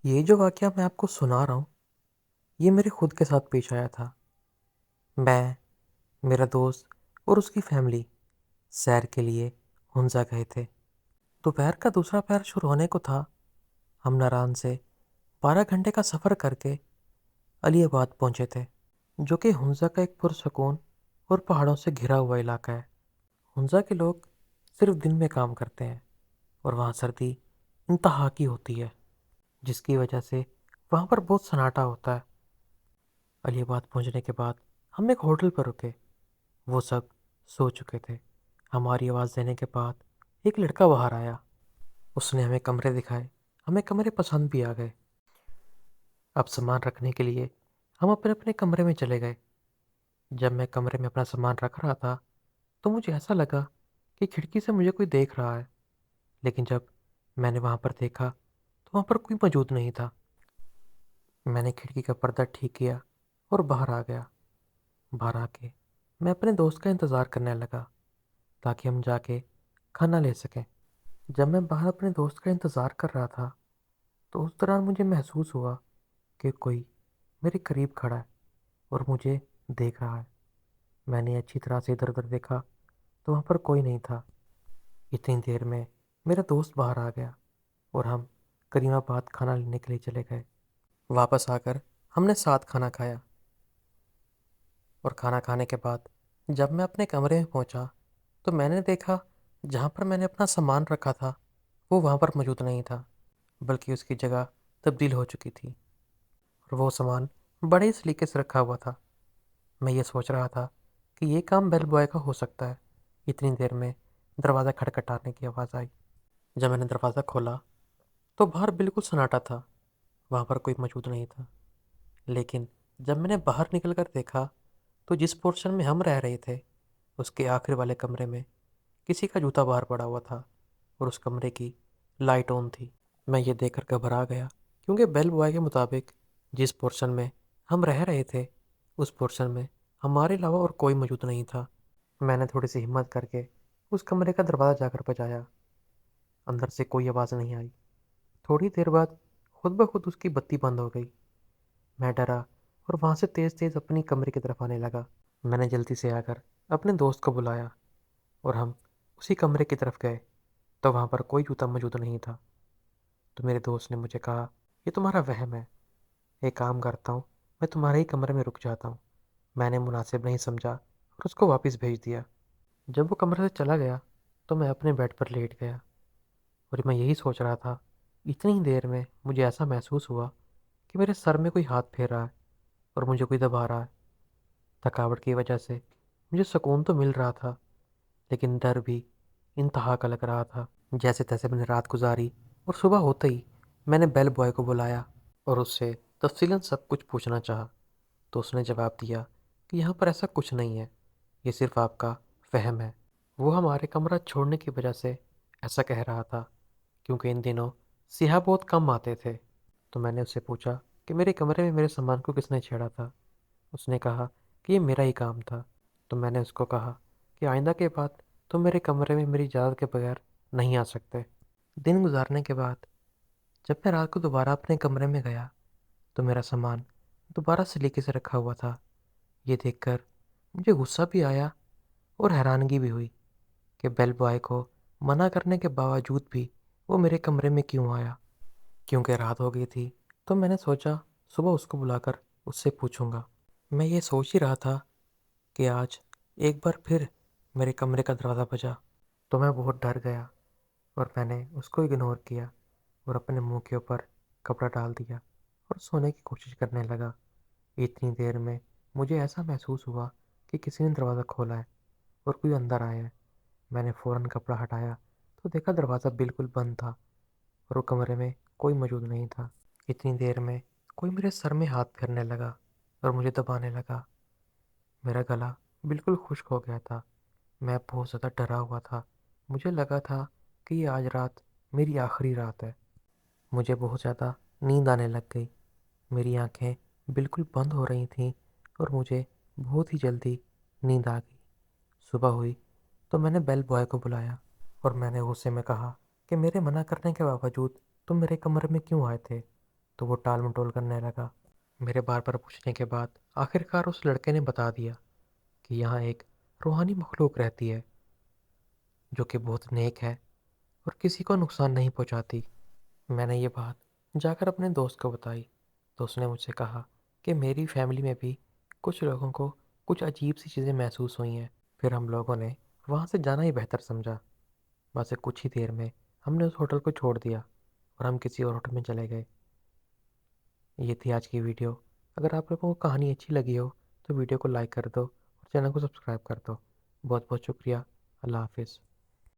یہ جو واقعہ میں آپ کو سنا رہا ہوں، یہ میرے خود کے ساتھ پیش آیا تھا۔ میں، میرا دوست اور اس کی فیملی سیر کے لیے ہنزا گئے تھے۔ دوپہر کا دوسرا پہر شروع ہونے کو تھا۔ ہم ناران سے 12 گھنٹے کا سفر کر کے علی آباد پہنچے تھے، جو کہ ہنزا کا ایک پرسکون اور پہاڑوں سے گھرا ہوا علاقہ ہے۔ ہنزا کے لوگ صرف دن میں کام کرتے ہیں اور وہاں سردی انتہا کی ہوتی ہے، جس کی وجہ سے وہاں پر بہت سناٹا ہوتا ہے۔ علی آباد پہنچنے کے بعد ہم ایک ہوٹل پر رکے۔ وہ سب سو چکے تھے۔ ہماری آواز دینے کے بعد ایک لڑکا باہر آیا۔ اس نے ہمیں کمرے دکھائے۔ ہمیں کمرے پسند بھی آ گئے۔ اب سامان رکھنے کے لیے ہم اپنے اپنے کمرے میں چلے گئے۔ جب میں کمرے میں اپنا سامان رکھ رہا تھا تو مجھے ایسا لگا کہ کھڑکی سے مجھے کوئی دیکھ رہا ہے، لیکن جب میں نے وہاں پر دیکھا تو وہاں پر کوئی موجود نہیں تھا۔ میں نے کھڑکی کا پردہ ٹھیک کیا اور باہر آ گیا۔ باہر آ کے میں اپنے دوست کا انتظار کرنے لگا تاکہ ہم جا کے کھانا لے سکیں۔ جب میں باہر اپنے دوست کا انتظار کر رہا تھا تو اس دوران مجھے محسوس ہوا کہ کوئی میرے قریب کھڑا ہے اور مجھے دیکھ رہا ہے۔ میں نے اچھی طرح سے ادھر ادھر دیکھا تو وہاں پر کوئی نہیں تھا۔ اتنی دیر میں میرا دوست باہر آ گیا اور ہم کریم آباد کھانا لینے کے لیے چلے گئے۔ واپس آ کر ہم نے ساتھ کھانا کھایا، اور کھانا کھانے کے بعد جب میں اپنے کمرے میں پہنچا تو میں نے دیکھا جہاں پر میں نے اپنا سامان رکھا تھا وہ وہاں پر موجود نہیں تھا، بلکہ اس کی جگہ تبدیل ہو چکی تھی، اور وہ سامان بڑے سلیقے سے رکھا ہوا تھا۔ میں یہ سوچ رہا تھا کہ یہ کام بیل بوائے کا ہو سکتا ہے۔ اتنی دیر میں دروازہ کھٹکھٹانے کی آواز آئی۔ جب میں نے دروازہ کھولا تو باہر بالکل سناٹا تھا، وہاں پر کوئی موجود نہیں تھا۔ لیکن جب میں نے باہر نکل کر دیکھا تو جس پورشن میں ہم رہ رہے تھے اس کے آخر والے کمرے میں کسی کا جوتا باہر پڑا ہوا تھا اور اس کمرے کی لائٹ آن تھی۔ میں یہ دیکھ کر گھبرا گیا، کیونکہ بیل بوائے کے مطابق جس پورشن میں ہم رہ رہے تھے اس پورشن میں ہمارے علاوہ اور کوئی موجود نہیں تھا۔ میں نے تھوڑی سی ہمت کر کے اس کمرے کا دروازہ جا کر بجایا۔ اندر سے کوئی آواز نہیں آئی۔ تھوڑی دیر بعد خود بخود اس کی بتی بند ہو گئی۔ میں ڈرا اور وہاں سے تیز تیز اپنی کمرے کی طرف آنے لگا۔ میں نے جلدی سے آ کر اپنے دوست کو بلایا اور ہم اسی کمرے کی طرف گئے تو وہاں پر کوئی جوتا موجود نہیں تھا۔ تو میرے دوست نے مجھے کہا، یہ تمہارا وہم ہے، ایک کام کرتا ہوں، میں تمہارے ہی کمرے میں رک جاتا ہوں۔ میں نے مناسب نہیں سمجھا اور اس کو واپس بھیج دیا۔ جب وہ کمرے سے چلا گیا تو میں اپنے بیڈ پر لیٹ گیا اور میں یہی سوچ رہا تھا۔ اتنی دیر میں مجھے ایسا محسوس ہوا کہ میرے سر میں کوئی ہاتھ پھیر رہا ہے اور مجھے کوئی دبا رہا ہے۔ تھکاوٹ کی وجہ سے مجھے سکون تو مل رہا تھا، لیکن ڈر بھی انتہا کا لگ رہا تھا۔ جیسے تیسے میں نے رات گزاری اور صبح ہوتے ہی میں نے بیل بوائے کو بلایا اور اس سے تفصیلاً سب کچھ پوچھنا چاہا۔ تو اس نے جواب دیا کہ یہاں پر ایسا کچھ نہیں ہے، یہ صرف آپ کا فہم ہے۔ وہ ہمارے کمرہ چھوڑنے کی وجہ سے ایسا کہہ رہا تھا، کیونکہ ان دنوں سیاح بہت کم آتے تھے۔ تو میں نے اس سے پوچھا کہ میرے کمرے میں میرے سامان کو کس نے چھیڑا تھا۔ اس نے کہا کہ یہ میرا ہی کام تھا۔ تو میں نے اس کو کہا کہ آئندہ کے بعد تم میرے کمرے میں میری اجازت کے بغیر نہیں آ سکتے۔ دن گزارنے کے بعد جب میں رات کو دوبارہ اپنے کمرے میں گیا تو میرا سامان دوبارہ سلیقے سے رکھا ہوا تھا۔ یہ دیکھ کر مجھے غصہ بھی آیا اور حیرانگی بھی ہوئی کہ بیل بوائے کو منع کرنے کے باوجود بھی وہ میرے کمرے میں کیوں آیا۔ کیونکہ رات ہو گئی تھی تو میں نے سوچا صبح اس کو بلا کر اس سے پوچھوں گا۔ میں یہ سوچ ہی رہا تھا کہ آج ایک بار پھر میرے کمرے کا دروازہ بجا تو میں بہت ڈر گیا اور میں نے اس کو اگنور کیا اور اپنے منہ کے اوپر کپڑا ڈال دیا اور سونے کی کوشش کرنے لگا۔ اتنی دیر میں مجھے ایسا محسوس ہوا کہ کسی نے دروازہ کھولا ہے اور کوئی اندر آیا ہے۔ میں نے فوراً کپڑا ہٹایا تو دیکھا دروازہ بالکل بند تھا اور وہ کمرے میں کوئی موجود نہیں تھا۔ اتنی دیر میں کوئی میرے سر میں ہاتھ پھیرنے لگا اور مجھے دبانے لگا۔ میرا گلا بالکل خشک ہو گیا تھا۔ میں بہت زیادہ ڈرا ہوا تھا۔ مجھے لگا تھا کہ یہ آج رات میری آخری رات ہے۔ مجھے بہت زیادہ نیند آنے لگ گئی۔ میری آنکھیں بالکل بند ہو رہی تھیں اور مجھے بہت ہی جلدی نیند آ گئی۔ صبح ہوئی تو میں نے بیل بوائے کو بلایا اور میں نے غصے میں کہا کہ میرے منع کرنے کے باوجود تم میرے کمرے میں کیوں آئے تھے؟ تو وہ ٹال مٹول کرنے لگا۔ میرے بار بار پوچھنے کے بعد آخر کار اس لڑکے نے بتا دیا کہ یہاں ایک روحانی مخلوق رہتی ہے جو کہ بہت نیک ہے اور کسی کو نقصان نہیں پہنچاتی۔ میں نے یہ بات جا کر اپنے دوست کو بتائی تو اس نے مجھ سے کہا کہ میری فیملی میں بھی کچھ لوگوں کو کچھ عجیب سی چیزیں محسوس ہوئی ہیں۔ پھر ہم لوگوں نے وہاں سے جانا ہی بہتر سمجھا۔ بس کچھ ہی دیر میں ہم نے اس ہوٹل کو چھوڑ دیا اور ہم کسی اور ہوٹل میں چلے گئے۔ یہ تھی آج کی ویڈیو۔ اگر آپ لوگوں کو کہانی اچھی لگی ہو تو ویڈیو کو لائک کر دو اور چینل کو سبسکرائب کر دو۔ بہت بہت شکریہ۔ اللہ حافظ۔